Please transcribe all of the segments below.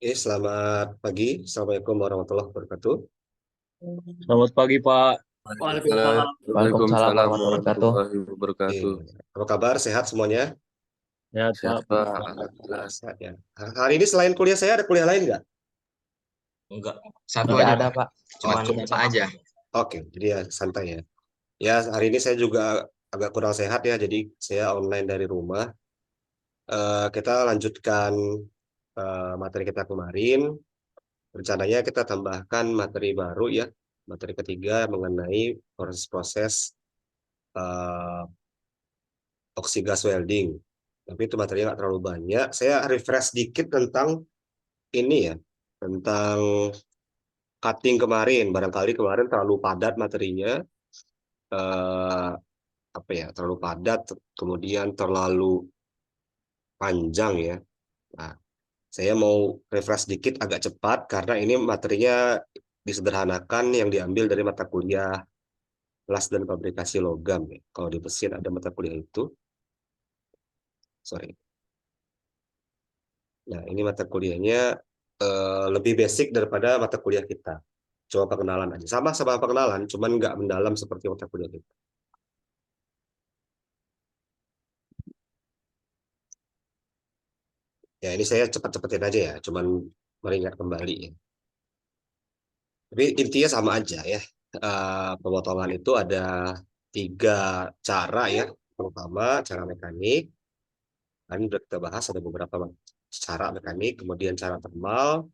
Selamat pagi. Assalamualaikum warahmatullahi wabarakatuh. Selamat pagi, Pak. Waalaikumsalam. Waalaikumsalam Waalaikumsalam warahmatullahi wabarakatuh. warahmatullahi Eh, wabarakatuh. Apa kabar? Sehat semuanya? Sehat, Sehat, Pak. Puji Pak. Tuhan. Alhamdulillah sehat ya. Hari ini selain kuliah saya ada kuliah lain nggak? Enggak, satu Enggak. aja, Ada, Pak. Pak. Cuman Oke, bapak aja. oke. Jadi ya santai ya. Ya hari ini saya juga agak kurang sehat ya. Jadi saya online dari rumah. Kita lanjutkan materi kita kemarin. Rencananya kita tambahkan materi baru ya. Materi ketiga mengenai proses-proses eh, oksigas welding. Tapi itu materinya nggak terlalu banyak. Saya refresh dikit tentang ini ya, tentang cutting kemarin. Barangkali kemarin terlalu padat materinya, eh, apa ya, terlalu padat, kemudian terlalu panjang ya. Nah, saya mau refresh dikit agak cepat karena ini materinya disederhanakan yang diambil dari mata kuliah las dan fabrikasi logam ya. Kalau di mesin ada mata kuliah itu, sorry. Nah, ini mata kuliahnya lebih basic daripada mata kuliah kita. Coba pengenalan aja. Sama-sama pengenalan, cuman nggak mendalam seperti mata kuliah kita. Ya, ini saya cepat-cepatin aja ya, cuman meringat kembali ya. Tapi intinya sama aja ya. Pemotongan itu ada tiga cara ya. Pertama, cara mekanik. Kan udah kita bahas ada beberapa cara mekanik, kemudian cara thermal,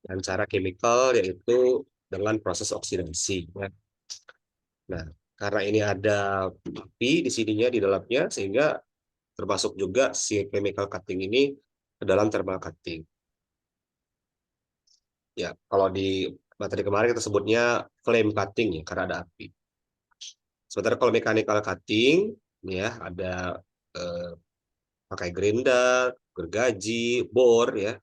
dan cara chemical, yaitu dengan proses oksidasi. Ya. Nah, karena ini ada api di sininya di dalamnya, sehingga termasuk juga si chemical cutting ini ke dalam thermal cutting. Ya, kalau di materi kemarin kita sebutnya flame cutting ya, karena ada api. Sementara kalau mechanical cutting, ya ada eh, pakai gerinda, gergaji, bor ya.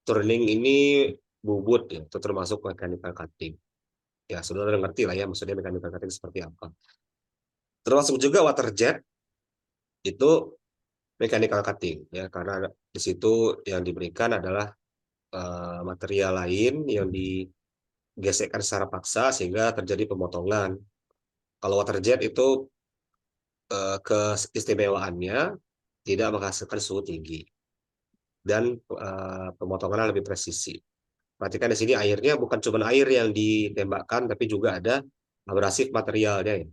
Turning ini bubut ya, itu termasuk mechanical cutting. Ya, saudara ngerti lah ya, maksudnya mechanical cutting seperti apa. Termasuk juga water jet, itu mechanical cutting ya, karena di situ yang diberikan adalah material lain yang digesekkan secara paksa sehingga terjadi pemotongan. Kalau water jet itu keistimewaannya tidak menghasilkan suhu tinggi dan pemotongannya lebih presisi. Perhatikan di sini airnya bukan cuma air yang ditembakkan, tapi juga ada abrasif materialnya ya.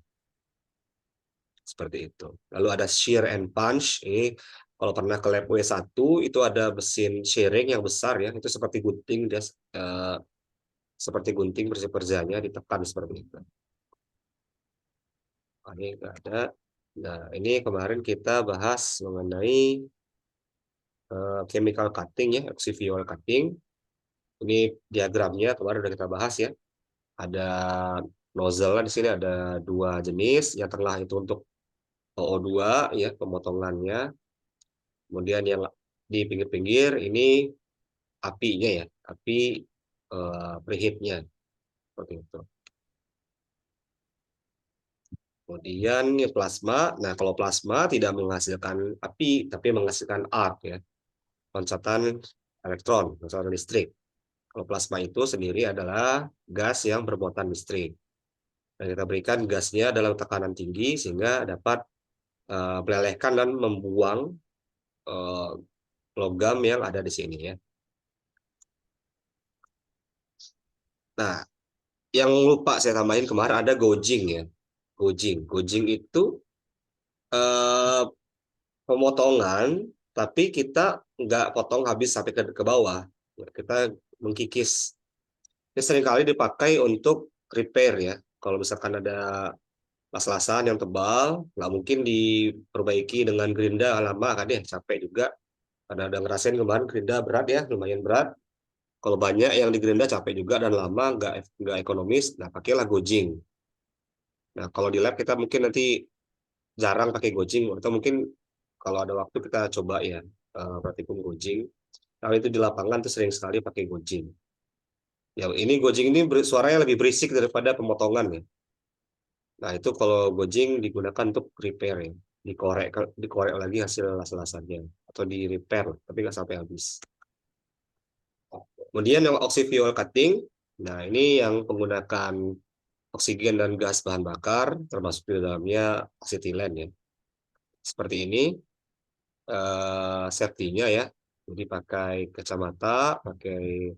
Seperti itu. Lalu ada shear and punch. Ini kalau pernah ke lab W1 itu ada mesin shearing yang besar ya. Itu seperti gunting dia seperti gunting bersih kerjanya ditekan seperti itu. Ini enggak ada. Nah, ini kemarin kita bahas mengenai chemical cutting ya, oxiviol cutting. Ini diagramnya kemarin udah kita bahas ya. Ada nozzle di sini ada dua jenis. Yang tengah itu untuk O2 ya, pemotongannya. Kemudian yang di pinggir-pinggir ini apinya ya, api preheatnya seperti itu. Kemudian ya plasma. Nah, kalau plasma tidak menghasilkan api, tapi menghasilkan arc ya, loncatan elektron, loncatan listrik. Kalau plasma itu sendiri adalah gas yang bermuatan listrik. Dan kita berikan gasnya dalam tekanan tinggi sehingga dapat melelehkan dan membuang uh, logam yang ada di sini ya. Nah, yang lupa saya tambahin kemarin ada gojing ya. Gojing itu eh, pemotongan, tapi kita nggak potong habis sampai ke bawah. Kita mengkikis. Ini seringkali dipakai untuk repair ya. Kalau misalkan ada las-lasan yang tebal, nggak mungkin diperbaiki dengan gerinda lama kan ya, capek juga. Karena ada ngerasain kemarin gerinda berat ya, lumayan berat. Kalau banyak yang digerinda capek juga dan lama, nggak ekonomis. Nah, pakailah gojing. Nah, kalau di lab kita mungkin nanti jarang pakai gojing, atau mungkin kalau ada waktu kita coba ya praktikum gojing. Kalau itu di lapangan tuh sering sekali pakai gojing. Ya, ini gojing ini suaranya lebih berisik daripada pemotongan ya. Nah, itu kalau gojing digunakan untuk repair ya. Dikorek, dikorek lagi hasil las-lasannya. Atau di repair, tapi nggak sampai habis. Kemudian yang oxy-fuel cutting, nah ini yang menggunakan oksigen dan gas bahan bakar, termasuk di dalamnya asetilen ya. Seperti ini safety-nya ya. Jadi pakai kacamata, pakai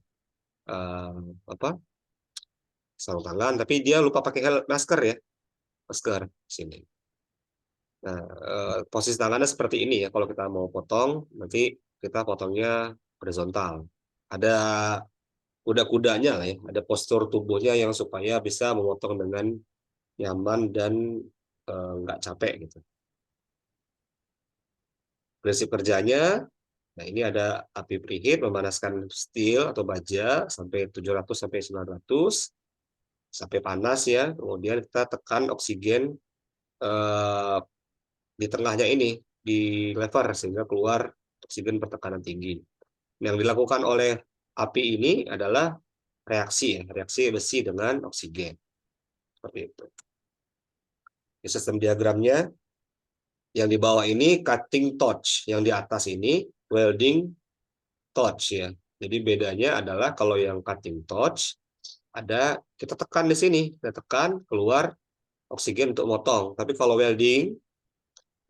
eh, apa sarung tangan, tapi dia lupa pakai masker ya, masker sini. Nah, posisi tangannya seperti ini ya. Kalau kita mau potong, nanti kita potongnya horizontal. Ada kuda-kudanya lah ya, ada postur tubuhnya yang supaya bisa memotong dengan nyaman dan nggak capek gitu. Prinsip kerjanya, nah ini ada api preheat memanaskan steel atau baja sampai 700 sampai 900 sampai panas ya. Kemudian kita tekan oksigen eh, di tengahnya ini di lever sehingga keluar oksigen bertekanan tinggi. Yang dilakukan oleh api ini adalah reaksi ya, reaksi besi dengan oksigen. Seperti itu. Di sistem diagramnya yang di bawah ini cutting torch, yang di atas ini welding torch ya. Jadi bedanya adalah kalau yang cutting torch ada kita tekan di sini, kita tekan keluar oksigen untuk motong. Tapi kalau welding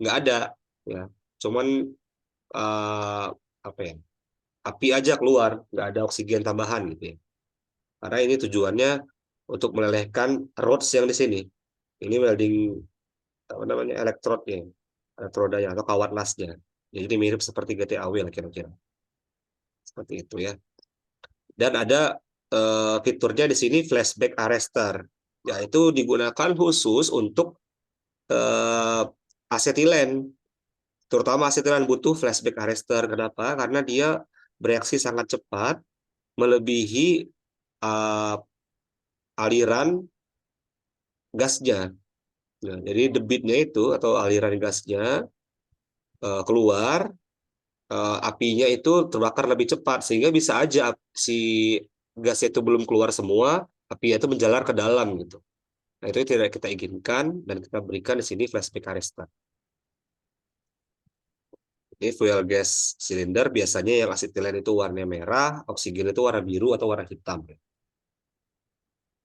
nggak ada ya, cuman uh, apa ya, api aja keluar, nggak ada oksigen tambahan gitu ya. Karena ini tujuannya untuk melelehkan rods yang di sini. Ini welding apa namanya elektrodnya, elektrodanya atau kawat lasnya. Jadi mirip seperti GTAW lah kira-kira. Seperti itu ya. Dan ada fiturnya di sini flashback arrestor, yaitu digunakan khusus untuk uh, asetilen. Terutama asetilen butuh flashback arrestor. Kenapa? Karena dia bereaksi sangat cepat, melebihi uh, aliran gasnya. Nah, jadi debitnya itu atau aliran gasnya keluar, apinya itu terbakar lebih cepat sehingga bisa aja si gasnya itu belum keluar semua, api itu menjalar ke dalam gitu. Nah, itu tidak kita inginkan dan kita berikan di sini flashback arrestor. Ini fuel gas silinder biasanya yang asetilen itu warna merah, oksigen itu warna biru atau warna hitam.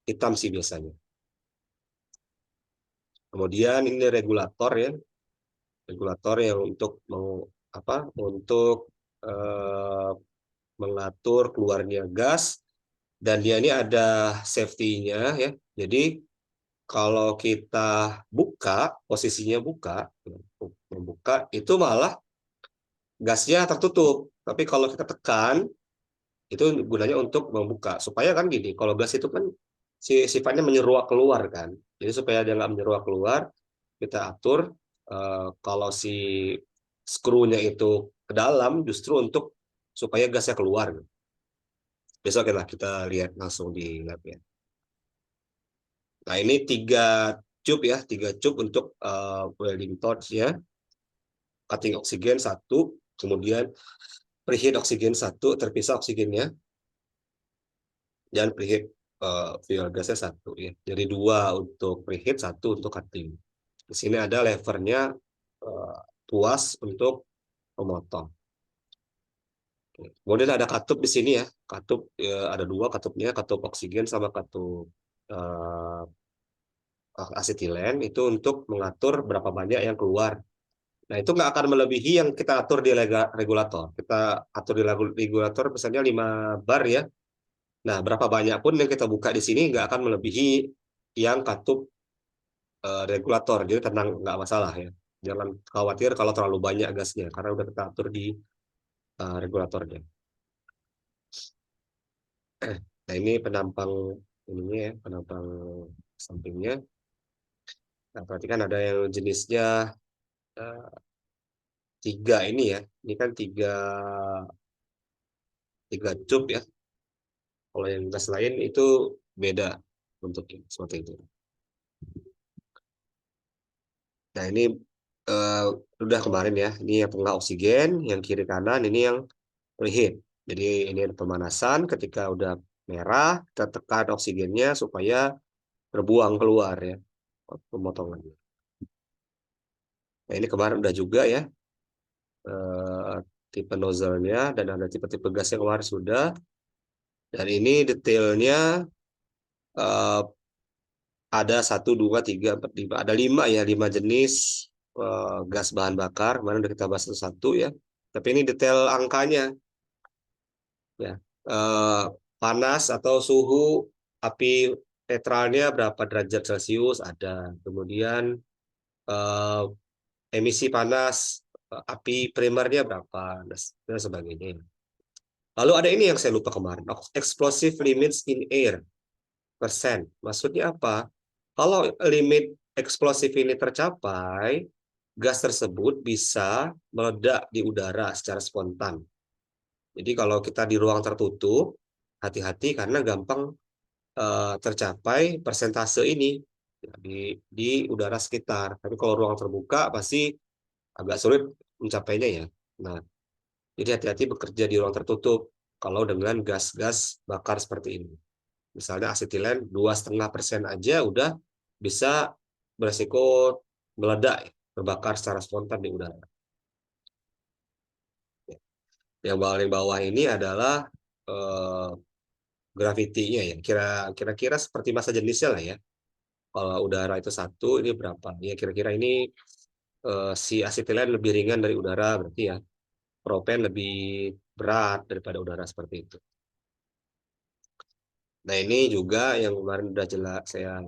Hitam sih biasanya. Kemudian ini regulator ya, regulator yang untuk mau apa? Untuk eh, mengatur keluarnya gas dan dia ini ada safety-nya ya. Jadi kalau kita buka, posisinya buka, membuka itu malah gasnya tertutup. Tapi kalau kita tekan itu gunanya untuk membuka supaya kan gini, kalau gas itu kan sifatnya menyeruak keluar kan. Jadi supaya dia nggak menyeruak keluar, kita atur kalau si skrunya itu ke dalam justru untuk supaya gasnya keluar. Besok kita lihat langsung di lab ya. Nah ini tiga cup untuk welding torch ya, cutting oksigen satu, kemudian preheat oksigen satu, terpisah oksigennya, dan preheat fuel gasnya satu ya. Jadi dua untuk preheat, satu untuk cutting. Di sini ada levernya tuas untuk memotong. Kemudian ada katup di sini ya. Katup ada dua katupnya, katup oksigen sama katup uh, asetilen itu untuk mengatur berapa banyak yang keluar. Nah, itu nggak akan melebihi yang kita atur di regulator. Kita atur di regulator misalnya 5 bar ya. Nah, berapa banyak pun yang kita buka di sini nggak akan melebihi yang katup regulator. Jadi tenang, nggak masalah ya. Jangan khawatir kalau terlalu banyak gasnya, karena udah kita atur di regulatornya. Nah, ini penampang ininya ya, penampang sampingnya. Nah, perhatikan ada yang jenisnya eh, tiga ini ya. Ini kan tiga cup ya. Kalau yang gas lain itu beda bentuknya seperti itu. Nah ini eh, udah kemarin ya. Ini yang tengah oksigen, yang kiri kanan ini yang preheat. Jadi ini ada pemanasan. Ketika udah merah, kita tekan oksigennya supaya terbuang keluar ya pemotongannya. Nah ini kemarin udah juga ya eh, tipe nozzle-nya dan ada tipe-tipe gas yang keluar sudah. Dan ini detailnya eh, ada 1, 2, 3, 4, 5. Ada 5 ya, 5 jenis gas bahan bakar. Kemarin udah kita bahas satu-satu ya. Tapi ini detail angkanya ya. Eh, Panas atau suhu api netralnya berapa derajat Celcius ada. Kemudian eh, emisi panas api primernya berapa dan sebagainya. Lalu ada ini yang saya lupa kemarin, explosive limits in air persen. Maksudnya apa? Kalau limit eksplosif ini tercapai, gas tersebut bisa meledak di udara secara spontan. Jadi kalau kita di ruang tertutup, hati-hati karena gampang tercapai persentase ini di udara sekitar. Tapi kalau ruang terbuka pasti agak sulit mencapainya ya. Nah, jadi hati-hati bekerja di ruang tertutup kalau dengan gas-gas bakar seperti ini. Misalnya asetilen 2,5% aja udah bisa beresiko meledak, terbakar secara spontan di udara. Yang paling bawah ini adalah gravitinya ya. Kira-kira seperti massa jenisnya lah ya. Kalau udara itu 1, ini berapa? Ya kira-kira ini si asetilen lebih ringan dari udara berarti ya. Propen lebih berat daripada udara seperti itu. Nah ini juga yang kemarin udah jelas saya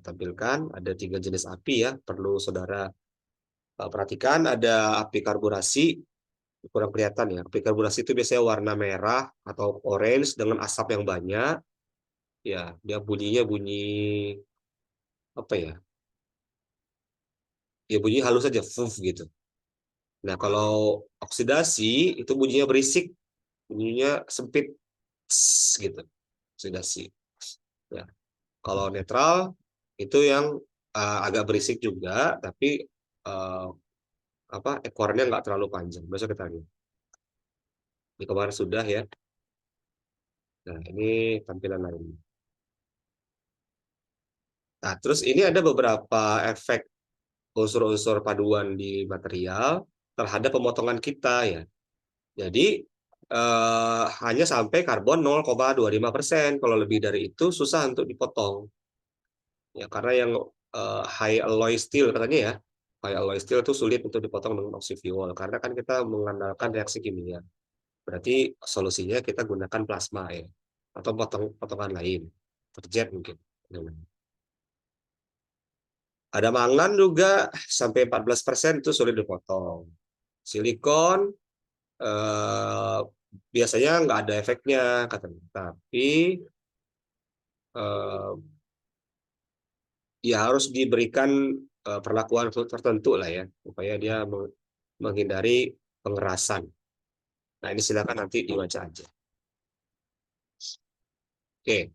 tampilkan ada 3 jenis api ya perlu saudara perhatikan. Ada api karburasi, kurang kelihatan ya. Api karburasi itu biasanya warna merah atau orange dengan asap yang banyak. Ya dia bunyinya bunyi apa ya? Ya bunyi halus saja, fuf gitu. Nah kalau oksidasi itu bunyinya berisik, bunyinya sempit, tss, gitu. Oksidasi. Ya. Kalau netral itu yang agak berisik juga, tapi uh, apa ekornya nggak terlalu panjang. Besok kita lihat. Di kemarin sudah ya. Nah ini tampilan lain. Nah terus ini ada beberapa efek unsur-unsur paduan di material terhadap pemotongan kita ya. Jadi hanya sampai karbon 0,25%. Kalau lebih dari itu susah untuk dipotong. Ya karena yang high alloy steel katanya ya, high alloy steel itu sulit untuk dipotong dengan oksiviol karena kan kita mengandalkan reaksi kimia. Berarti solusinya kita gunakan plasma ya atau potongan lain, terjet mungkin. Ada mangan juga sampai 14% itu sulit dipotong. Silikon eh, biasanya nggak ada efeknya katanya, tapi eh, ya harus diberikan perlakuan tertentu lah ya supaya dia menghindari pengerasan. Nah ini silakan nanti dibaca aja. Oke.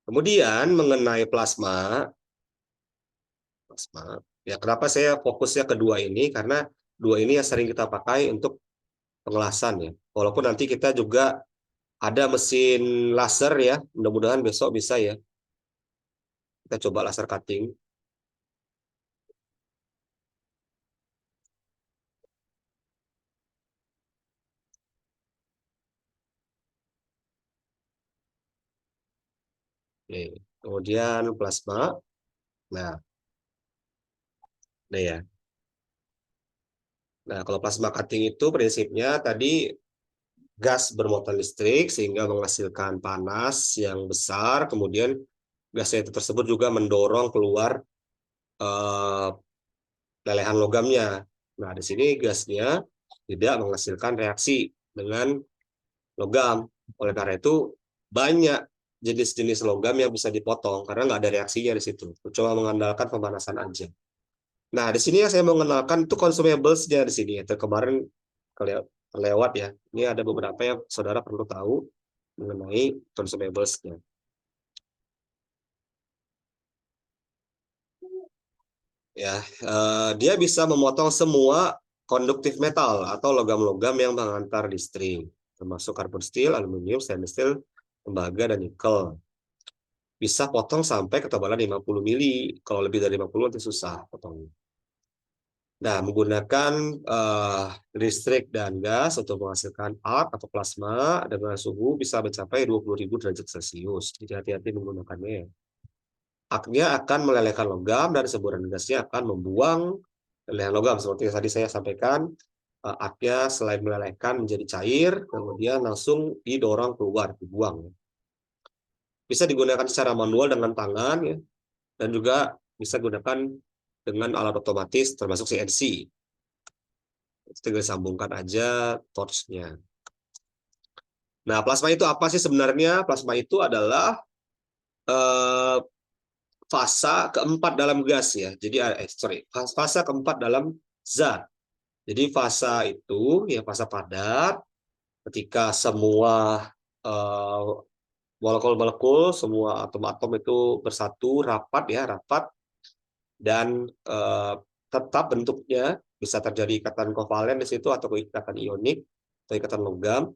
Kemudian mengenai plasma ya kenapa saya fokusnya ke dua ini karena dua ini yang sering kita pakai untuk pengelasan ya. Walaupun nanti kita juga ada mesin laser ya, mudah-mudahan besok bisa ya. Kita coba laser cutting. Oke. Kemudian plasma. Nah, ini ya. Nah, kalau plasma cutting itu prinsipnya tadi gas bermuatan listrik sehingga menghasilkan panas yang besar, kemudian gas itu tersebut juga mendorong keluar eh, lelehan logamnya. Nah, di sini gasnya tidak menghasilkan reaksi dengan logam. Oleh karena itu banyak jenis-jenis logam yang bisa dipotong karena nggak ada reaksinya di situ. Cuma mengandalkan pemanasan aja. Nah, di sini yang saya mau mengenalkan itu consumables-nya di sini. Itu kemarin kelewat ya. Ini ada beberapa yang saudara perlu tahu mengenai consumables-nya. Ya, dia bisa memotong semua konduktif metal atau logam-logam yang mengantar listrik, termasuk karbon steel, aluminium, stainless steel, tembaga, dan nikel. Bisa potong sampai ketebalan 50 mili. Kalau lebih dari 50 nanti susah potongnya. Nah, menggunakan listrik dan gas untuk menghasilkan arc atau plasma dengan suhu bisa mencapai 20.000 derajat Celcius. Jadi hati-hati menggunakannya ya. Arc-nya akan melelehkan logam dan semburan gasnya akan membuang lelehan logam. Seperti yang tadi saya sampaikan, arc-nya selain melelehkan menjadi cair, kemudian langsung didorong keluar, dibuang. Bisa digunakan secara manual dengan tangan ya, dan juga bisa digunakan dengan alat otomatis termasuk CNC. Tinggal sambungkan aja torchnya. Nah, plasma itu apa sih sebenarnya? Plasma itu adalah eh, fase keempat dalam gas ya. Jadi fase keempat dalam zat. Jadi fase itu ya fase padat ketika semua eh, molekul-molekul, semua atom-atom itu bersatu rapat ya, rapat dan tetap bentuknya bisa terjadi ikatan kovalen di situ atau ikatan ionik atau ikatan logam.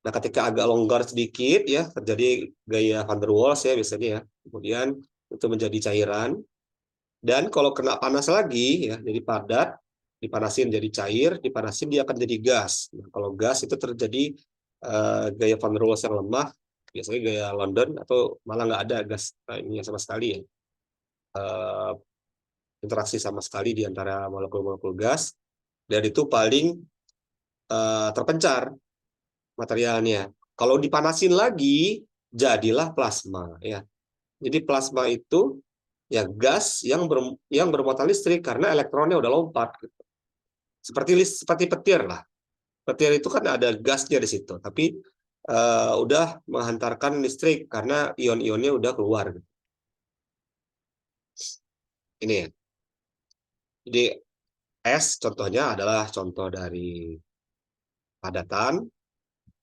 Nah, ketika agak longgar sedikit ya, terjadi gaya van der Waals ya biasanya ya. Kemudian itu menjadi cairan. Dan kalau kena panas lagi ya, jadi padat, dipanasin jadi cair, dipanasin dia akan jadi gas. Nah, kalau gas itu terjadi gaya van der Waals yang lemah, biasanya gaya London atau malah nggak ada gas ini sama sekali ya. Eh, interaksi sama sekali di antara molekul-molekul gas. Dan itu paling terpencar materialnya. Kalau dipanasin lagi, jadilah plasma ya. Jadi plasma itu ya gas yang bermuatan listrik karena elektronnya udah lompat. Seperti petir lah. Petir itu kan ada gasnya di situ, tapi udah menghantarkan listrik karena ion-ionnya udah keluar. Ini ya. Jadi es contohnya adalah contoh dari padatan.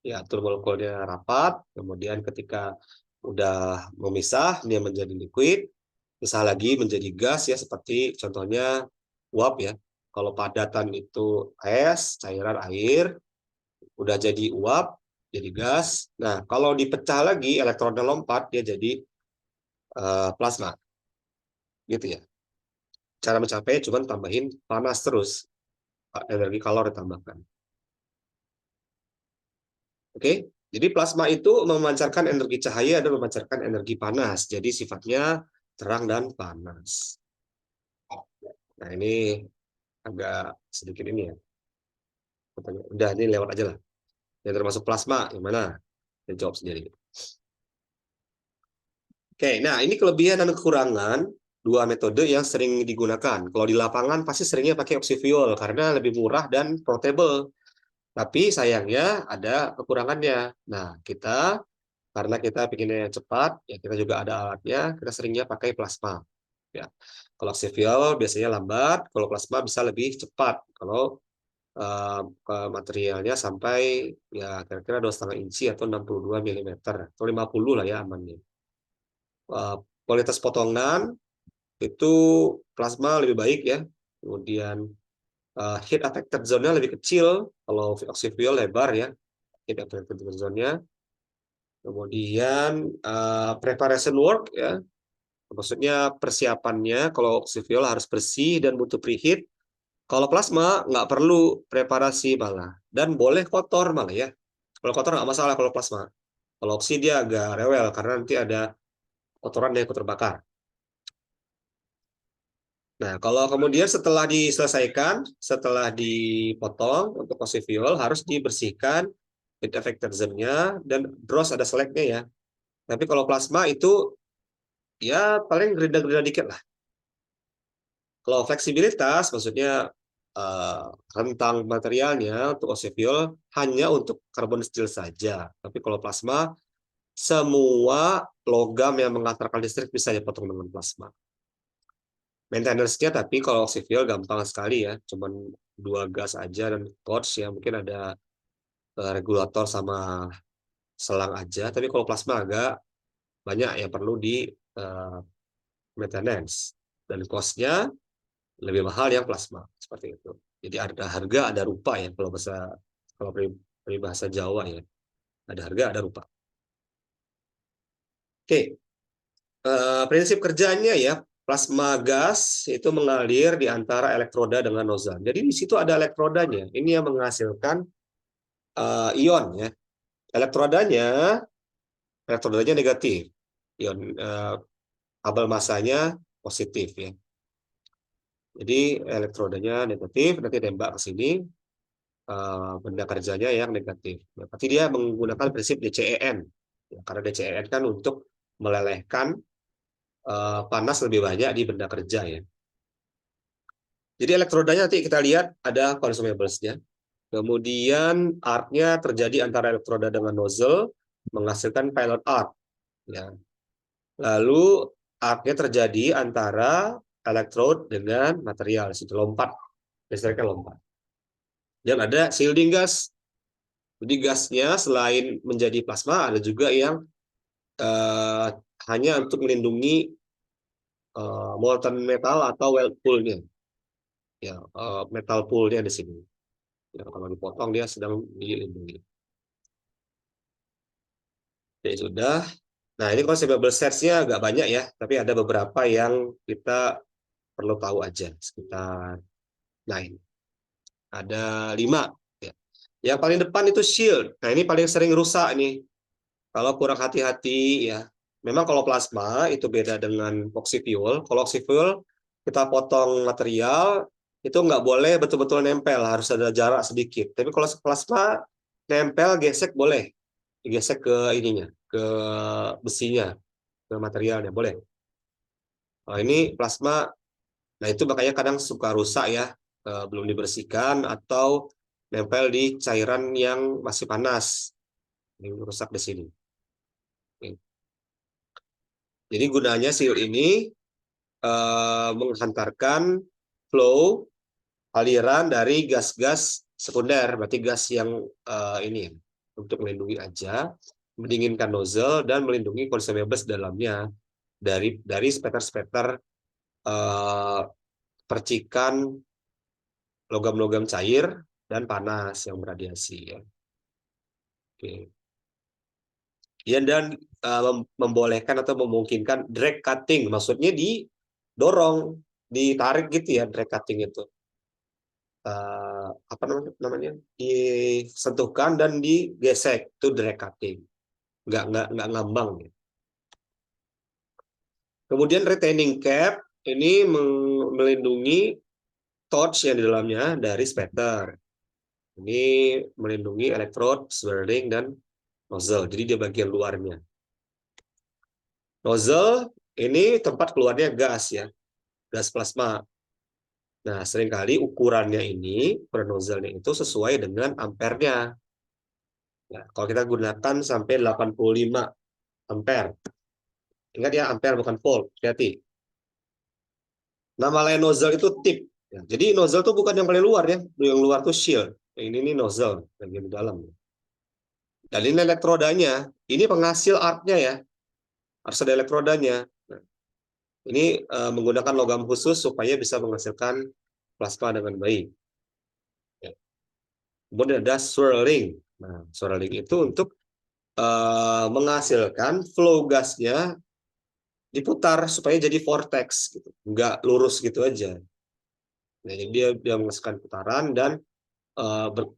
Ya, atur molekulnya rapat, kemudian ketika udah memisah, dia menjadi liquid, pisah lagi menjadi gas ya, seperti contohnya uap ya. Kalau padatan itu es, cairan air, udah jadi uap, jadi gas. Nah, kalau dipecah lagi, elektronnya lompat, dia jadi plasma. Gitu ya. Cara mencapai cuman tambahin panas terus, energi kalor ditambahkan. Oke, jadi plasma itu memancarkan energi cahaya dan memancarkan energi panas. Jadi sifatnya terang dan panas. Nah, ini agak sedikit ini ya. Udah, ini lewat aja lah. Yang termasuk plasma, yang mana? Saya jawab sendiri. Oke, nah ini kelebihan dan kekurangan dua metode yang sering digunakan. Kalau di lapangan pasti seringnya pakai oksifuel karena lebih murah dan portable. Tapi sayangnya ada kekurangannya. Nah, karena kita pinginnya yang cepat, ya kita juga ada alatnya, kita seringnya pakai plasma. Ya. Kalau oksifuel biasanya lambat, kalau plasma bisa lebih cepat. Kalau materialnya sampai ya kira-kira 2,5 inci atau 62 mm atau 50 lah ya amannya. Kualitas potongan itu plasma lebih baik ya. Kemudian heat affected zone-nya lebih kecil, kalau oksifuel lebar ya heat affected zone-nya. Kemudian preparation work ya, maksudnya persiapannya kalau oksifuel harus bersih dan butuh preheat. Kalau plasma nggak perlu preparasi malah, dan boleh kotor malah ya. Kalau kotor nggak masalah kalau plasma. Kalau oksi dia agak rewel karena nanti ada kotoran yang ikut terbakar. Nah, kalau kemudian setelah diselesaikan, setelah dipotong untuk oksifuel harus dibersihkan heat affected zone-nya dan dross ada seleknya ya. Tapi kalau plasma itu ya paling gerida-gerida dikit lah. Kalau fleksibilitas maksudnya rentang materialnya untuk oksifuel hanya untuk carbon steel saja. Tapi kalau plasma semua logam yang menghantarkan listrik bisa dipotong dengan plasma. Maintenance-nya tapi kalau oksifuel gampang sekali ya, cuman dua gas aja dan torch ya, mungkin ada regulator sama selang aja. Tapi kalau plasma agak banyak yang perlu di maintenance dan cost-nya lebih mahal yang plasma seperti itu. Jadi ada harga ada rupa ya kalau peribahasa Jawa ya, ada harga ada rupa. Oke, prinsip kerjanya ya plasma gas itu mengalir di antara elektroda dengan nozzle. Jadi di situ ada elektrodanya. Ini yang menghasilkan ion ya. Elektrodanya negatif. Ion tabel masanya positif ya. Jadi elektrodanya negatif, nanti tembak ke sini, benda kerjanya yang negatif. Ya, berarti dia menggunakan prinsip DCEN. Ya, karena DCEN kan untuk melelehkan panas lebih banyak di benda kerja ya. Jadi elektrodanya nanti kita lihat ada consumables-nya. Kemudian arc-nya terjadi antara elektroda dengan nozzle menghasilkan pilot arc. Ya. Lalu arc-nya terjadi antara elektrode dengan material. Situ lompat, listriknya lompat. Dan ada shielding gas. Jadi gasnya selain menjadi plasma ada juga yang hanya untuk melindungi molten metal atau weld pool-nya. Ya, metal pool-nya di sini. Ya, kalau dipotong dia sedang dilindungi. Ya sudah. Nah, ini consumable sets-nya agak banyak ya, tapi ada beberapa yang kita perlu tahu aja. Sekitar 9. Ada 5. Ya. Yang paling depan itu shield. Nah, ini paling sering rusak nih. Kalau kurang hati-hati ya. Memang kalau plasma itu beda dengan oxyfuel. Kalau oxyfuel kita potong material, itu nggak boleh betul-betul nempel, harus ada jarak sedikit. Tapi kalau plasma nempel, gesek boleh. Digesek ke ininya, ke besinya, ke materialnya, boleh. Nah, ini plasma, nah itu makanya kadang suka rusak ya, belum dibersihkan atau nempel di cairan yang masih panas. Ini rusak di sini. Jadi gunanya seal ini menghantarkan flow aliran dari gas-gas sekunder, berarti gas yang ini untuk melindungi aja, mendinginkan nozzle dan melindungi consumables dalamnya dari spatter-spatter percikan logam-logam cair dan panas yang beradiasi ya. Oke. Ya, dan membolehkan atau memungkinkan drag cutting, maksudnya didorong, ditarik gitu ya, drag cutting itu. Apa namanya? Disentuhkan dan digesek, itu drag cutting. Nggak ngambang ya. Kemudian retaining cap ini melindungi torch yang di dalamnya dari spatter. Ini melindungi elektrode, swirling, dan nozzle. Jadi dia bagian luarnya. Nozzle ini tempat keluarnya gas ya, gas plasma. Nah, seringkali ukuran nozzle-nya itu sesuai dengan ampernya. Nah, kalau kita gunakan sampai 85 ampere. Ingat ya, ampere bukan volt, hati-hati. Nama lain nozzle itu tip. Ya, jadi nozzle itu bukan yang paling luar ya, yang luar itu shield. Ini nozzle, bagian di dalam. Dan ini elektrodanya, ini penghasil arc-nya ya, harus ada elektrodanya. Nah, ini menggunakan logam khusus supaya bisa menghasilkan plasma dengan baik. Ya. Kemudian ada swirling. Nah, swirling itu untuk menghasilkan flow gasnya diputar supaya jadi vortex, gitu. Nggak lurus gitu aja. Nah, jadi dia menghasilkan putaran dan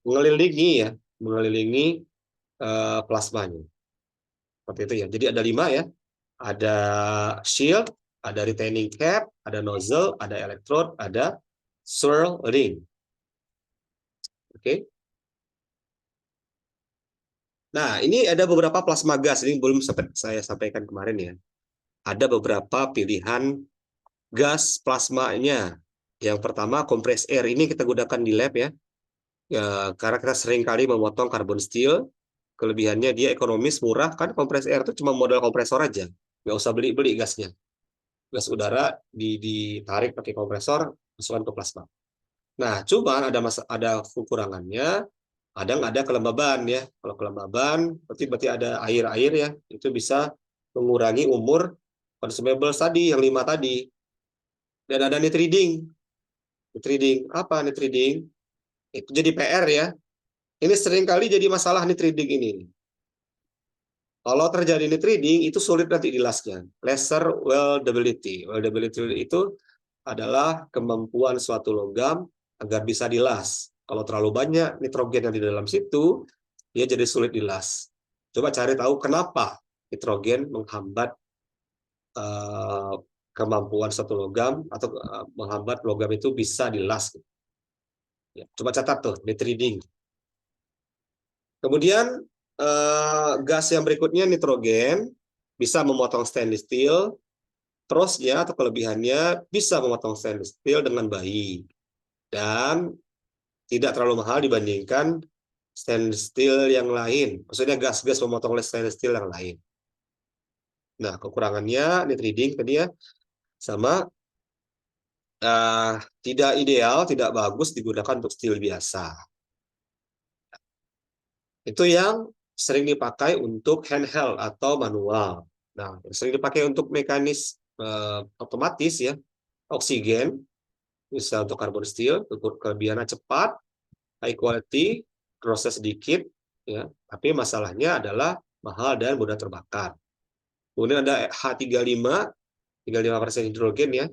mengelilingi plasmanya. Seperti itu ya. Jadi ada 5 ya. Ada shield, ada retaining cap, ada nozzle, ada electrode, ada swirl ring. Oke. Nah, ini ada beberapa plasma gas. Ini belum saya sampaikan kemarin ya. Ada beberapa pilihan gas plasmanya. Yang pertama, compressed air. Ini kita gunakan di lab ya. Ya, karena kita sering kali memotong carbon steel. Kelebihannya dia ekonomis, murah. Kan compressed air itu cuma modal kompresor aja. Nggak usah beli-beli gasnya. Gas udara ditarik pakai kompresor, masukkan ke plasma. Nah, cuman ada kekurangannya. Kadang ada kelembaban ya. Kalau kelembaban, berarti ada air-air ya. Itu bisa mengurangi umur consumables tadi, yang 5 tadi. Dan ada nitriding. Nitriding, apa nitriding? Itu jadi PR ya. Ini sering kali jadi masalah nitriding ini. Kalau terjadi nitriding itu sulit nanti dilasnya. Lesser weldability. Weldability itu adalah kemampuan suatu logam agar bisa dilas. Kalau terlalu banyak nitrogen yang di dalam situ, dia jadi sulit dilas. Coba cari tahu kenapa nitrogen menghambat eh, kemampuan suatu logam atau menghambat logam itu bisa dilas. Ya, coba catat tuh nitriding. Kemudian gas yang berikutnya nitrogen bisa memotong stainless steel. Trosnya atau kelebihannya bisa memotong stainless steel dengan baik dan tidak terlalu mahal dibandingkan stainless steel yang lain. Maksudnya gas-gas memotong stainless steel yang lain. Nah, kekurangannya nitriding tadi ya, sama tidak ideal, tidak bagus digunakan untuk steel biasa. Itu yang sering dipakai untuk handheld atau manual. Nah, yang sering dipakai untuk mekanis otomatis ya, oksigen, bisa untuk carbon steel, kelebihannya cepat, high quality, proses sedikit, ya. Tapi masalahnya adalah mahal dan mudah terbakar. Kemudian ada H35, 35% hidrogen ya,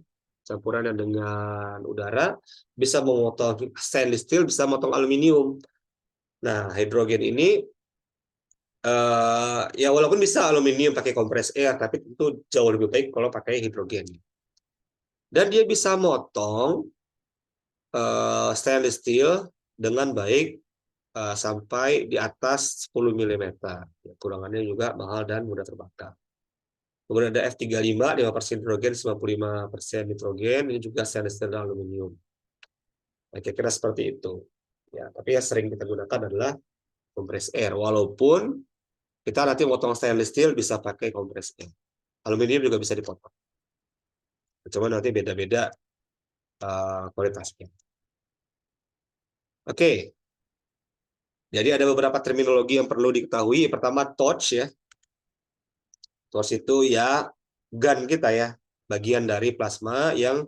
campurannya dengan udara, bisa memotong stainless steel, bisa memotong aluminium. Nah, hidrogen ini ya walaupun bisa aluminium pakai kompres air, tapi tentu jauh lebih baik kalau pakai hidrogen. Dan dia bisa motong stainless steel dengan baik sampai di atas 10 mm. Ya, kurangannya juga mahal dan mudah terbakar. Kemudian ada F35, 5% hidrogen, 95% nitrogen, ini juga stainless steel dan aluminium. Nah, kira-kira seperti itu. Ya, tapi yang sering kita gunakan adalah kompres air. Walaupun kita nanti potong stainless steel bisa pakai kompres air. Aluminium juga bisa dipotong. Cuma nanti beda-beda kualitasnya. Oke. Jadi ada beberapa terminologi yang perlu diketahui. Pertama, torch ya. Torch itu ya gun kita ya, bagian dari plasma yang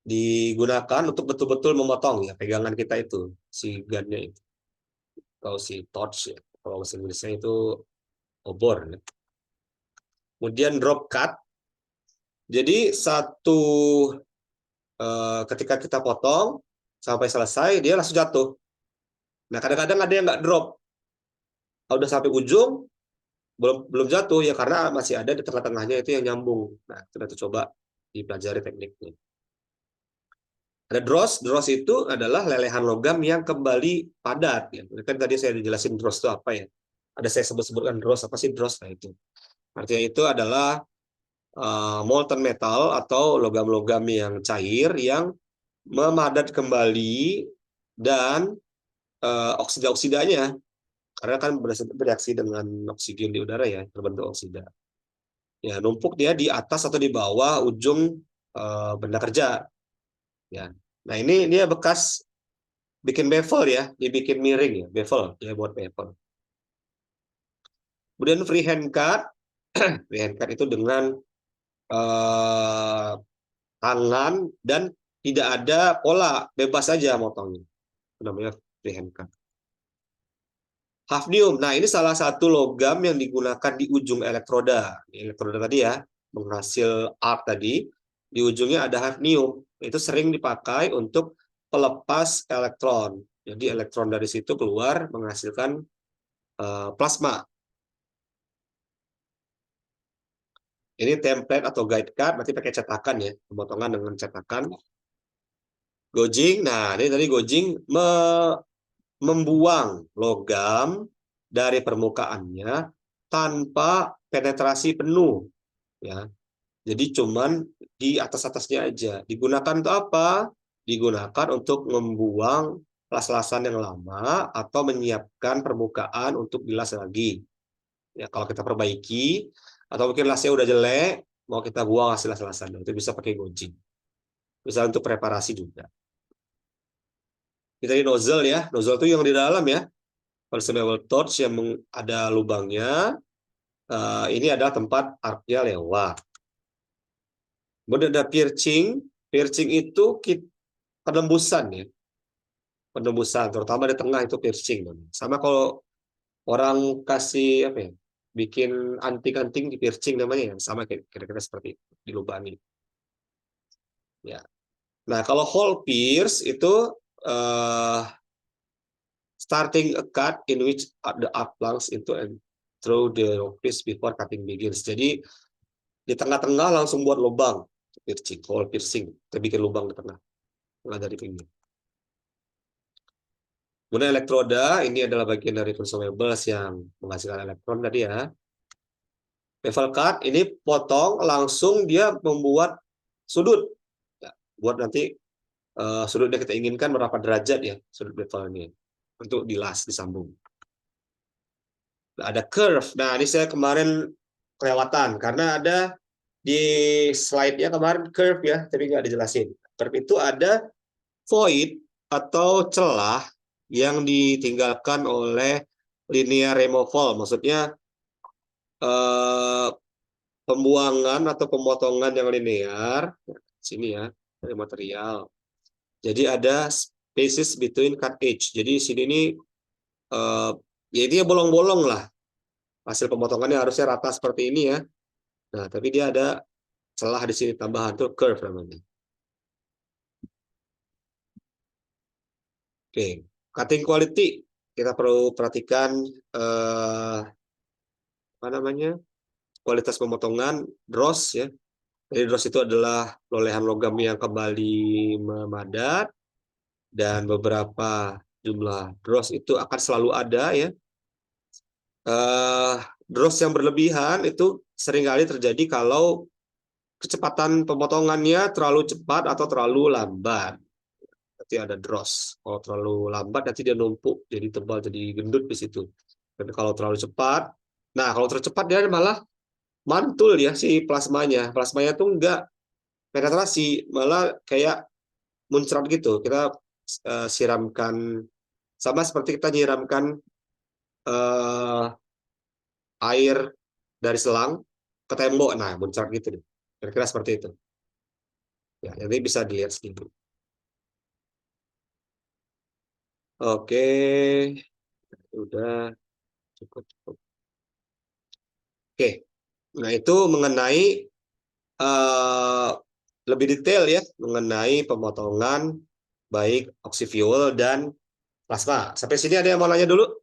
digunakan untuk betul-betul memotong ya pegangan kita itu, si gunnya itu. Atau si torch ya. Kalau bahasa Inggrisnya itu obor. Ya. Kemudian drop cut. Jadi ketika kita potong sampai selesai dia langsung jatuh. Nah kadang-kadang ada yang nggak drop, udah sampai ujung belum jatuh ya karena masih ada di tengah-tengahnya itu yang nyambung. Nah kita coba dipelajari tekniknya. Ada dross. Dross itu adalah lelehan logam yang kembali padat. Ya. Kan tadi saya dijelasin dross itu apa ya. Ada saya sebut-sebutkan dross. Apa sih dross? Nah itu. Artinya itu adalah molten metal atau logam-logam yang cair yang memadat kembali dan oksida-oksidanya. Karena kan bereaksi dengan oksigen di udara ya, terbentuk oksida. Ya, numpuk dia di atas atau di bawah ujung benda kerja. Ya. Nah, ini dia bekas bikin bevel ya, dibikin miring ya, bevel ya buat bevel. Kemudian freehand cut, freehand cut itu dengan tangan dan tidak ada pola, bebas saja motongnya. Itu namanya freehand cut. Hafnium, nah ini salah satu logam yang digunakan di ujung elektroda. Elektroda tadi ya, menghasil arc tadi, di ujungnya ada hafnium. Itu sering dipakai untuk pelepas elektron. Jadi elektron dari situ keluar menghasilkan plasma. Ini template atau guide card, berarti pakai cetakan ya, pemotongan dengan cetakan. Gojing, nah ini tadi gojing membuang logam dari permukaannya tanpa penetrasi penuh, ya. Jadi cuman di atas-atasnya aja. Digunakan untuk apa? Digunakan untuk membuang las-lasan yang lama atau menyiapkan permukaan untuk dilas lagi. Ya, kalau kita perbaiki atau mungkin lasnya udah jelek, mau kita buang hasil las-lasan, itu bisa pakai gojing. Bisa untuk preparasi juga. Kita di nozzle ya, nozzle itu yang di dalam ya. Consumable torch yang ada lubangnya. Ini adalah tempat arcnya lewat. Kemudian ada piercing. Piercing itu penembusan ya. Penembusan, terutama di tengah itu piercing. Sama kalau orang kasih apa ya? bikin anting-anting di piercing namanya, yang sama kira-kira seperti itu, dilubangi. Ya. Nah, kalau hole pierce itu starting a cut in which the art plunges into and through the piece before cutting begins. Jadi di tengah-tengah langsung buat lubang piercing, hole piercing. Kita bikin lubang di tengah dari pinggir. Kemudian elektroda, ini adalah bagian dari consumables yang menghasilkan elektron tadi ya. Bevel cut, ini potong langsung dia membuat sudut. Ya, buat nanti sudutnya kita inginkan berapa derajat ya, sudut bevel ini. Untuk dilas, disambung. Nah, ada curve. Nah, ini saya kemarin kelewatan. Karena ada di slide-nya kemarin curve ya, tapi nggak dijelasin. Curve itu ada void atau celah yang ditinggalkan oleh linear removal, maksudnya pembuangan atau pemotongan yang linear sini ya dari material. Jadi ada spaces between cut edge. Jadi sini ini ya ini bolong-bolong lah. Hasil pemotongannya harusnya rata seperti ini ya. Nah, tapi dia ada celah di sini tambahan tuh curve namanya. Oke, cutting quality kita perlu perhatikan apa namanya kualitas pemotongan dross ya. Jadi dross itu adalah lolehan logam yang kembali memadat dan beberapa jumlah dross itu akan selalu ada ya. Dross yang berlebihan itu seringkali terjadi kalau kecepatan pemotongannya terlalu cepat atau terlalu lambat. Nanti ada dross. Kalau terlalu lambat nanti dia numpuk jadi tebal jadi gendut di situ. Tapi kalau terlalu cepat, nah kalau terlalu cepat dia malah mantul ya si plasmanya. Plasmanya tuh enggak penetrasi, malah kayak muncrat gitu. Kita siramkan sama seperti kita nyiramkan air dari selang ke tembok. Nah, muncrat gitu deh. Kira-kira seperti itu. Ya, jadi bisa dilihat sendiri. Oke, udah cukup. Oke, nah itu mengenai lebih detail ya mengenai pemotongan baik oksifuel dan plasma. Sampai sini ada yang mau nanya dulu?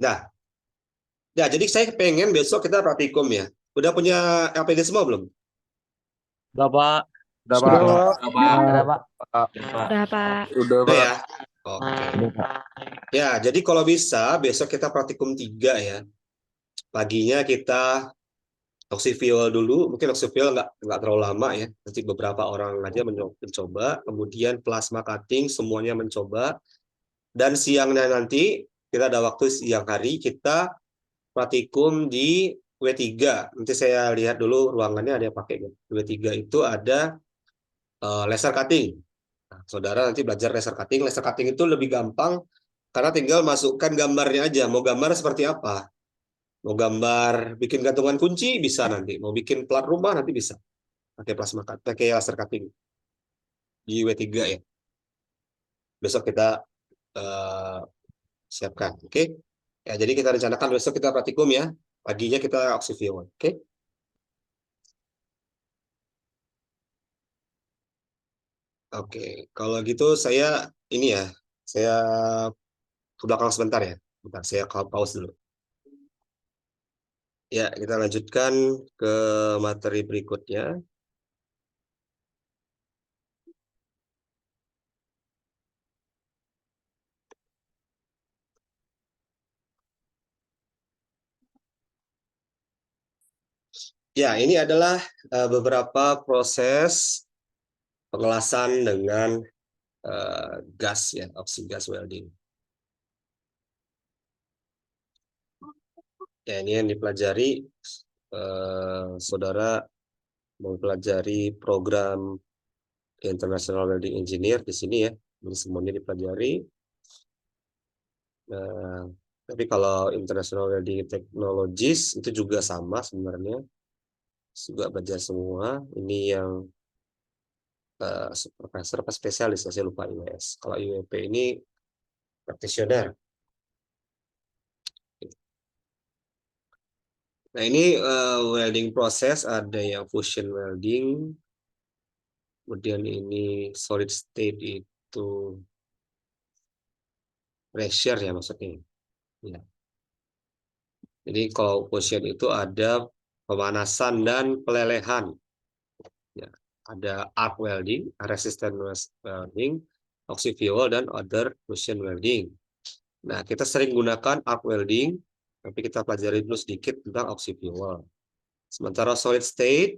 Nah, ya jadi saya pengen besok kita praktikum ya. Udah punya LPG semua belum? Bapak. Udah, Sudah, Pak. Pak. Ada, Pak. Udah, Pak. Udah, Udah Pak. ya. Oke. Ya, jadi kalau bisa besok kita praktikum 3 ya. Paginya kita oksifuel dulu, mungkin oksifuel nggak terlalu lama ya. Nanti beberapa orang aja mencoba, kemudian plasma cutting semuanya mencoba. Dan siangnya nanti kita ada waktu siang hari kita praktikum di W3. Nanti saya lihat dulu ruangannya ada yang pakai. W3 itu ada laser cutting. Nah, saudara nanti belajar laser cutting. Laser cutting itu lebih gampang karena tinggal masukkan gambarnya aja. Mau gambar seperti apa? Mau gambar bikin gantungan kunci bisa nanti. Mau bikin plat rumah nanti bisa. Pakai plasma cut, pakai laser cutting di W3 ya. Besok kita siapkan, oke? Ya, jadi kita rencanakan besok kita praktikum ya. Paginya kita oksifuel, oke? Oke, kalau gitu saya ini ya, saya ke belakang sebentar ya. Bentar, saya pause dulu. Ya, kita lanjutkan ke materi berikutnya. Ya, ini adalah beberapa proses pengelasan dengan gas ya, oxygas welding. Ya, ini yang dipelajari saudara mempelajari program International Welding Engineer di sini ya. Ini semuanya dipelajari. Nah, tapi kalau International Welding Technologies itu juga sama sebenarnya. Juga belajar semua. Ini yang supervisor apa spesialis, saya lupa IWS. Kalau IWP ini practitioner. Nah ini welding proses, ada yang fusion welding, kemudian ini solid state itu pressure ya maksudnya. Ya. Jadi kalau fusion itu ada pemanasan dan pelelehan. Ya. Ada arc welding, resistance welding, oxy-fuel, dan other fusion welding. Nah, kita sering gunakan arc welding, tapi kita pelajari dulu sedikit tentang oxy-fuel. Sementara solid state,